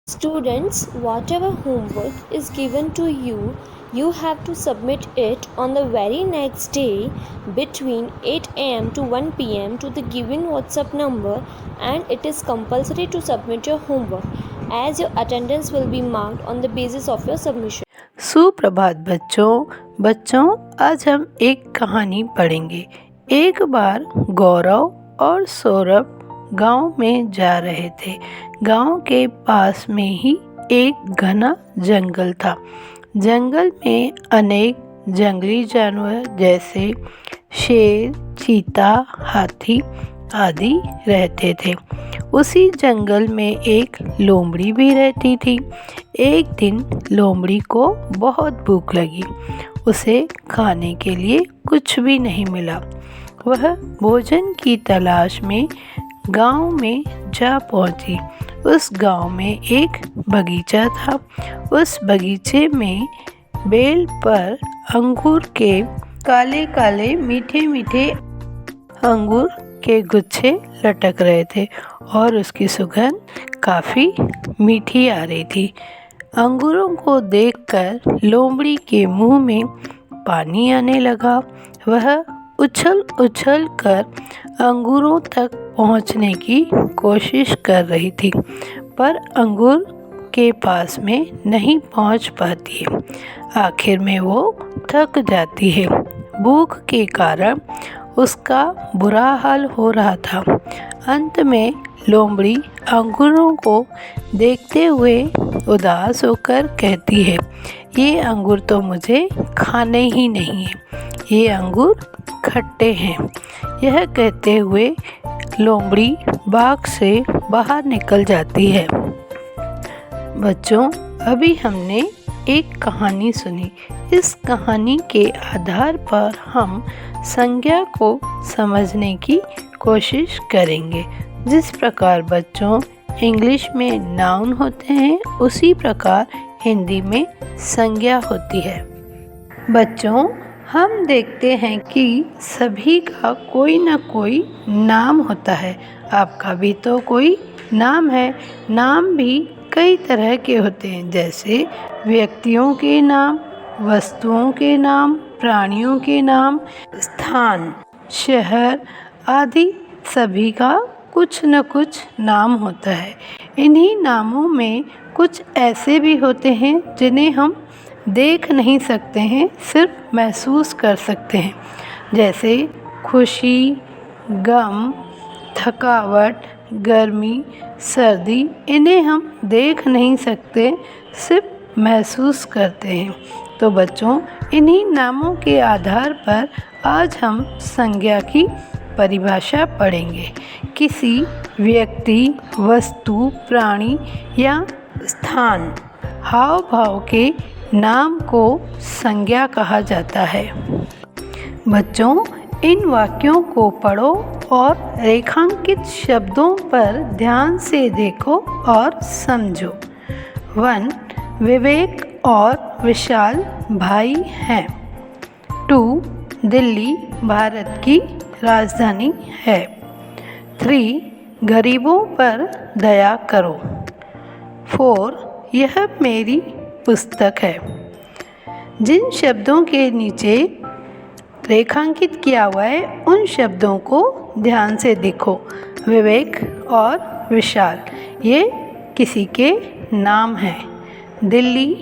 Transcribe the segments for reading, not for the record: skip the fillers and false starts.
Students, whatever homework is given to you, you have to submit it on the very next day between 8 am to 1 pm to the given WhatsApp number, and it is compulsory to submit your homework as your attendance will be marked on the basis of your submission. सुप्रभात बच्चों आज हम एक कहानी पढ़ेंगे। एक बार गौरव और सौरभ गांव में जा रहे थे। गांव के पास में ही एक घना जंगल था। जंगल में अनेक जंगली जानवर जैसे शेर, चीता, हाथी आदि रहते थे। उसी जंगल में एक लोमड़ी भी रहती थी। एक दिन लोमड़ी को बहुत भूख लगी। उसे खाने के लिए कुछ भी नहीं मिला। वह भोजन की तलाश में गांव में जा पहुंची। उस गांव में एक बगीचा था। उस बगीचे में बेल पर अंगूर के काले काले मीठे मीठे अंगूर के गुच्छे लटक रहे थे और उसकी सुगंध काफ़ी मीठी आ रही थी। अंगूरों को देखकर लोमड़ी के मुंह में पानी आने लगा। वह उछल उछल कर अंगूरों तक पहुंचने की कोशिश कर रही थी, पर अंगूर के पास में नहीं पहुंच पाती है। आखिर में वो थक जाती है। भूख के कारण उसका बुरा हाल हो रहा था। अंत में लोमड़ी अंगूरों को देखते हुए उदास होकर कहती है, ये अंगूर तो मुझे खाने ही नहीं है, ये अंगूर खट्टे हैं। यह कहते हुए लोमड़ी बाग से बाहर निकल जाती है। बच्चों, अभी हमने एक कहानी सुनी। इस कहानी के आधार पर हम संज्ञा को समझने की कोशिश करेंगे। जिस प्रकार बच्चों इंग्लिश में नाउन होते हैं, उसी प्रकार हिंदी में संज्ञा होती है। बच्चों, हम देखते हैं कि सभी का कोई न कोई नाम होता है। आपका भी तो कोई नाम है। नाम भी कई तरह के होते हैं, जैसे व्यक्तियों के नाम, वस्तुओं के नाम, प्राणियों के नाम, स्थान, शहर आदि सभी का कुछ न कुछ नाम होता है। इन्हीं नामों में कुछ ऐसे भी होते हैं जिन्हें हम देख नहीं सकते हैं, सिर्फ महसूस कर सकते हैं, जैसे खुशी, गम, थकावट, गर्मी, सर्दी। इन्हें हम देख नहीं सकते, सिर्फ महसूस करते हैं। तो बच्चों, इन्हीं नामों के आधार पर आज हम संज्ञा की परिभाषा पढ़ेंगे। किसी व्यक्ति, वस्तु, प्राणी या स्थान, हाव भाव के नाम को संज्ञा कहा जाता है। बच्चों, इन वाक्यों को पढ़ो और रेखांकित शब्दों पर ध्यान से देखो और समझो। 1. विवेक और विशाल भाई हैं। 2. दिल्ली भारत की राजधानी है। 3. गरीबों पर दया करो। 4. यह मेरी पुस्तक है। जिन शब्दों के नीचे रेखांकित किया हुआ है, उन शब्दों को ध्यान से देखो। विवेक और विशाल, ये किसी के नाम हैं। दिल्ली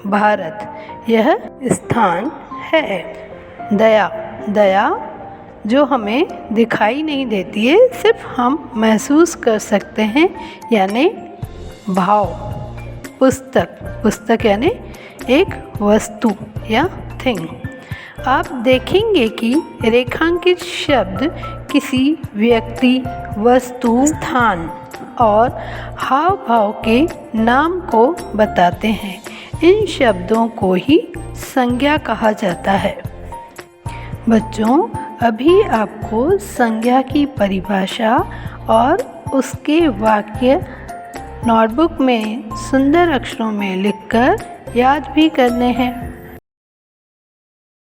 भारत, यह स्थान है। दया, दया जो हमें दिखाई नहीं देती है, सिर्फ हम महसूस कर सकते हैं, यानी भाव। पुस्तक, पुस्तक यानी एक वस्तु या थिंग। आप देखेंगे कि रेखांकित शब्द किसी व्यक्ति, वस्तु, स्थान और हाव भाव के नाम को बताते हैं। इन शब्दों को ही संज्ञा कहा जाता है। बच्चों, अभी आपको संज्ञा की परिभाषा और उसके वाक्य नोटबुक में सुंदर अक्षरों में लिखकर याद भी करने हैं।